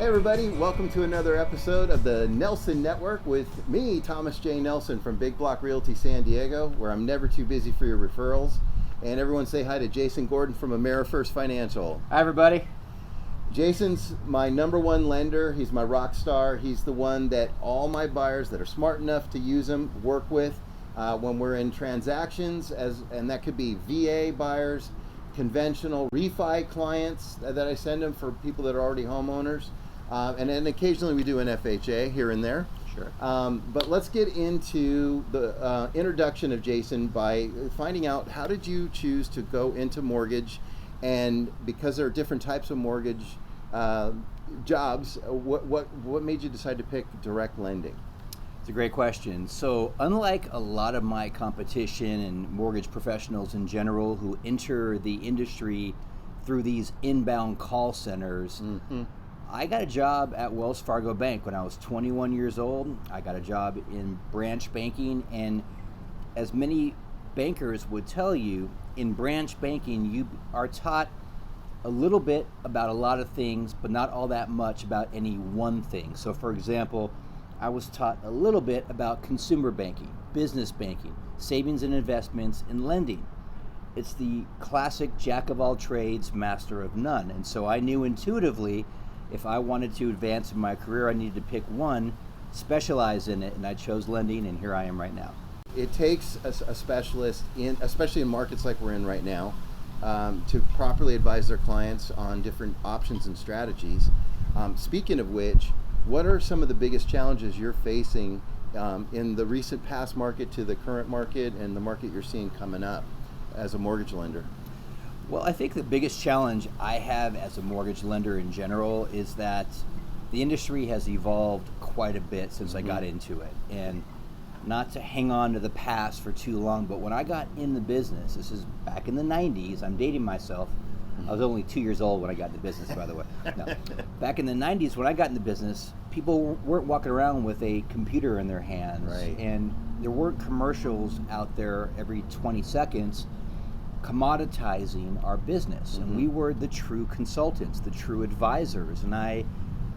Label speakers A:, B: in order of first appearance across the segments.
A: Hey everybody, welcome to another episode of the Nelson Network with me, Thomas J. Nelson from Big Block Realty San Diego, where I'm never too busy for your referrals. And everyone say hi to Jason Gordon from Amerifirst Financial.
B: Hi everybody.
A: Jason's my number one lender. He's my rock star. He's the one that all my buyers that are smart enough to use him work with when we're in transactions, and that could be VA buyers, conventional refi clients that I send them for people that are already homeowners. And then occasionally we do an FHA here and there.
B: Sure.
A: But let's get into the introduction of Jason by finding out, how did you choose to go into mortgage? And because there are different types of mortgage jobs, what made you decide to pick direct lending?
B: It's a great question. So unlike a lot of my competition and mortgage professionals in general who enter the industry through these inbound call centers, I got a job at Wells Fargo Bank when I was 21 years old. I got a job in branch banking, and as many bankers would tell you, in branch banking you are taught a little bit about a lot of things, but not all that much about any one thing. So for example, I was taught a little bit about consumer banking, business banking, savings and investments, and lending. It's the classic jack of all trades, master of none. And so I knew intuitively if I wanted to advance in my career, I needed to pick one, specialize in it, and I chose lending, and here I am right now.
A: It takes a specialist, especially in markets like we're in right now, to properly advise their clients on different options and strategies. Speaking of which, what are some of the biggest challenges you're facing in the recent past market to the current market and the market you're seeing coming up as a mortgage lender?
B: Well, I think the biggest challenge I have as a mortgage lender in general is that the industry has evolved quite a bit since I got into it. And not to hang on to the past for too long, but when I got in the business, this is back in the 90s, I'm dating myself. I was only 2 years old when I got in the business, by the way. No. Back in the 90s, when I got in the business, people weren't walking around with a computer in their hands.
A: Right.
B: And there weren't commercials out there every 20 seconds commoditizing our business. And we were the true consultants, the true advisors. And I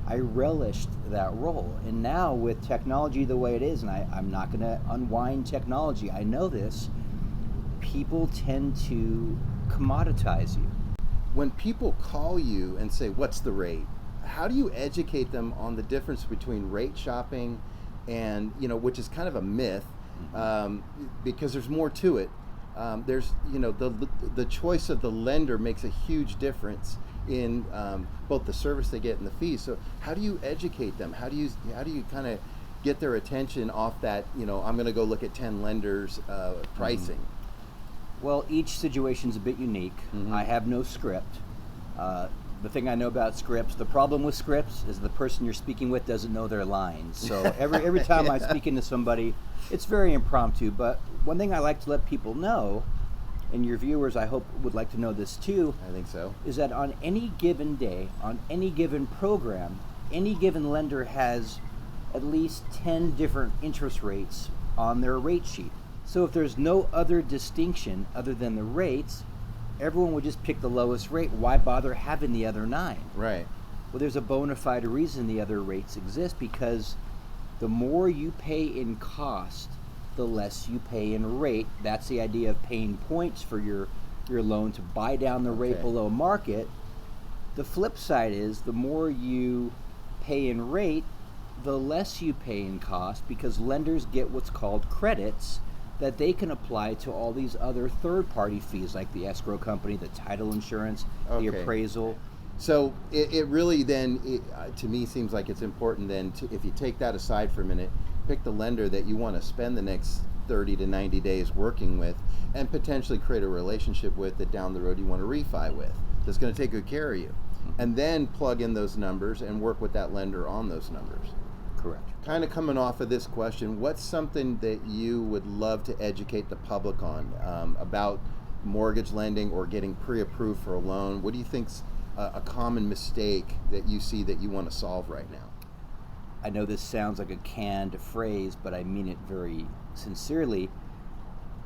B: relished that role. And now with technology the way it is, and I'm not going to unwind technology, I know this, people tend to commoditize you.
A: When people call you and say, what's the rate? How do you educate them on the difference between rate shopping and, which is kind of a myth, because there's more to it. There's, the choice of the lender makes a huge difference in both the service they get and the fees. So how do you educate them? How do you kind of get their attention off that, I'm going to go look at 10 lenders pricing?
B: Well, each situation's a bit unique. I have no script. The thing I know about scripts, the problem with scripts is the person you're speaking with doesn't know their lines. So every time I'm speaking to somebody, it's very impromptu. But one thing I like to let people know, and your viewers I hope would like to know this too,
A: I think so,
B: is that on any given day, on any given program, any given lender has at least 10 different interest rates on their rate sheet. So if there's no other distinction other than the rates, everyone would just pick the lowest rate. Why bother having the other 9?
A: Right.
B: Well, there's a bona fide reason the other rates exist, because the more you pay in cost, the less you pay in rate. That's the idea of paying points for your loan to buy down the rate below market. The flip side is the more you pay in rate, the less you pay in cost, because lenders get what's called credits that they can apply to all these other third-party fees, like the escrow company, the title insurance, the appraisal.
A: So it really then, to me, seems like it's important then, if you take that aside for a minute, pick the lender that you want to spend the next 30 to 90 days working with and potentially create a relationship with that down the road you want to refi with, that's going to take good care of you. And then plug in those numbers and work with that lender on those numbers.
B: Correct.
A: Kind of coming off of this question, what's something that you would love to educate the public on about mortgage lending or getting pre-approved for a loan? What do you think's a common mistake that you see that you want to solve right now?
B: I know this sounds like a canned phrase, but I mean it very sincerely.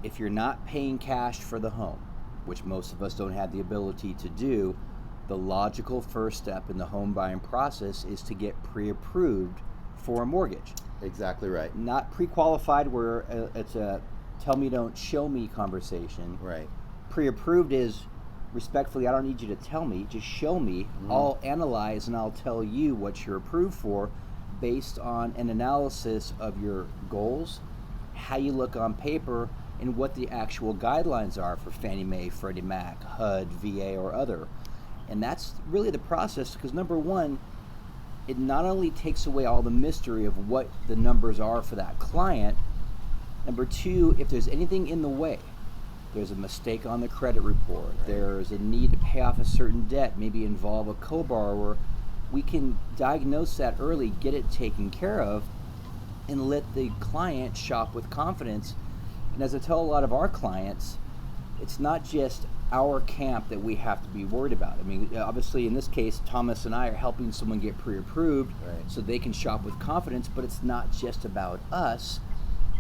B: If you're not paying cash for the home, which most of us don't have the ability to do, the logical first step in the home buying process is to get pre-approved for a mortgage.
A: Exactly right.
B: Not pre-qualified where it's a tell me don't show me conversation.
A: Right.
B: Pre-approved is respectfully, I don't need you to tell me, just show me. I'll analyze and I'll tell you what you're approved for based on an analysis of your goals, how you look on paper, and what the actual guidelines are for Fannie Mae, Freddie Mac, HUD, VA, or other. And that's really the process, because number one, it not only takes away all the mystery of what the numbers are for that client. Number two, if there's anything in the way, there's a mistake on the credit report, there's a need to pay off a certain debt, maybe involve a co-borrower, we can diagnose that early, get it taken care of, and let the client shop with confidence. And as I tell a lot of our clients, it's not just our camp that we have to be worried about. I mean, obviously in this case, Thomas and I are helping someone get pre-approved so they can shop with confidence, but it's not just about us.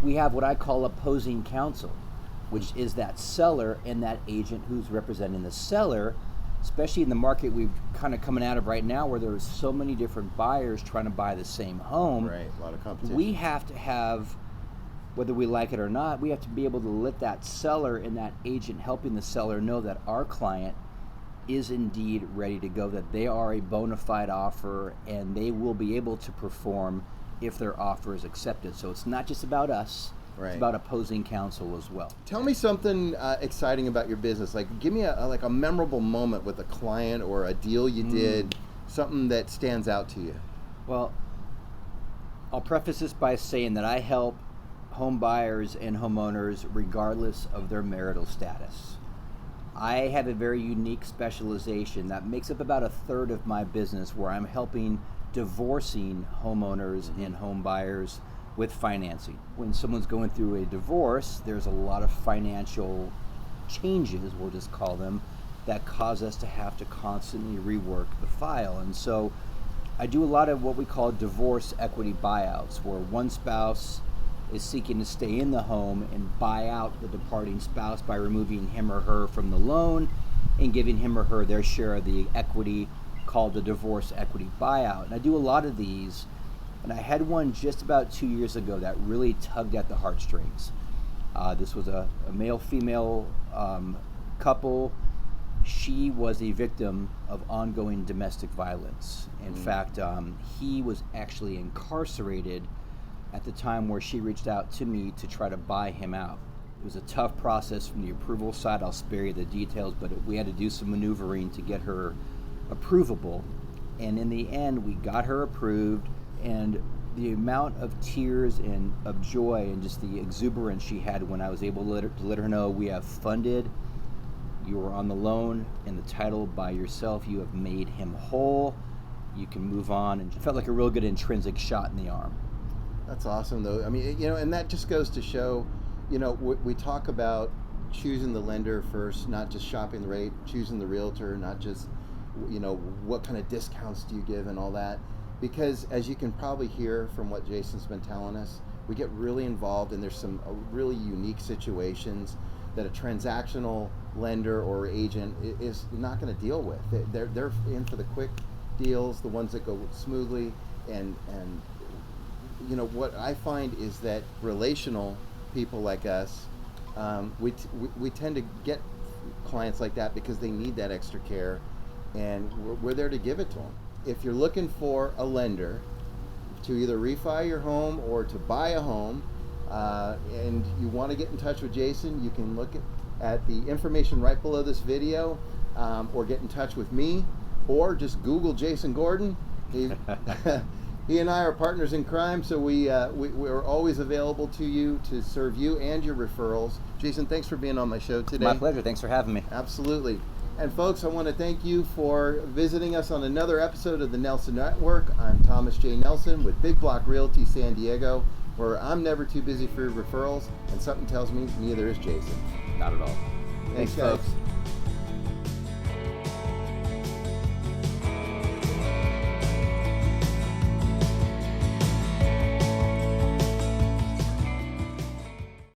B: We have what I call opposing counsel, which is that seller and that agent who's representing the seller, especially in the market we've kind of coming out of right now where there's so many different buyers trying to buy the same home.
A: Right, a lot of competition.
B: We have to have, whether we like it or not, we have to be able to let that seller and that agent helping the seller know that our client is indeed ready to go, that they are a bona fide offer and they will be able to perform if their offer is accepted. So it's not just about us, it's about opposing counsel as well.
A: Tell me something exciting about your business. Like, give me a memorable moment with a client or a deal you did, something that stands out to you.
B: Well, I'll preface this by saying that I help home buyers and homeowners regardless of their marital status. I have a very unique specialization that makes up about a third of my business, where I'm helping divorcing homeowners and home buyers with financing. When someone's going through a divorce, there's a lot of financial changes, we'll just call them, that cause us to have to constantly rework the file. And so I do a lot of what we call divorce equity buyouts, where one spouse is seeking to stay in the home and buy out the departing spouse by removing him or her from the loan and giving him or her their share of the equity, called the divorce equity buyout. And I do a lot of these, and I had one just about 2 years ago that really tugged at the heartstrings. This was a male-female couple. She was a victim of ongoing domestic violence. In fact, he was actually incarcerated at the time where she reached out to me to try to buy him out. It was a tough process from the approval side. I'll spare you the details, but we had to do some maneuvering to get her approvable. And in the end, we got her approved, and the amount of tears and of joy and just the exuberance she had when I was able to let her know, we have funded, you are on the loan and the title by yourself, you have made him whole, you can move on. And it felt like a real good intrinsic shot in the arm.
A: That's awesome, though. I mean, and that just goes to show, we talk about choosing the lender first, not just shopping the rate, choosing the realtor, not just, what kind of discounts do you give and all that. Because as you can probably hear from what Jason's been telling us, we get really involved, and there's some really unique situations that a transactional lender or agent is not going to deal with. They're in for the quick deals, the ones that go smoothly, and what I find is that relational people like us, we tend to get clients like that because they need that extra care, and we're there to give it to them. If you're looking for a lender to either refi your home or to buy a home, and you want to get in touch with Jason, you can look at the information right below this video, or get in touch with me, or just Google Jason Gordon. He and I are partners in crime, so we're always available to you to serve you and your referrals. Jason, thanks for being on my show today.
B: My pleasure. Thanks for having me.
A: Absolutely. And folks, I want to thank you for visiting us on another episode of the Nelson Network. I'm Thomas J. Nelson with Big Block Realty San Diego, where I'm never too busy for referrals, and something tells me neither is Jason.
B: Not at all.
A: Thanks, guys.
B: Folks.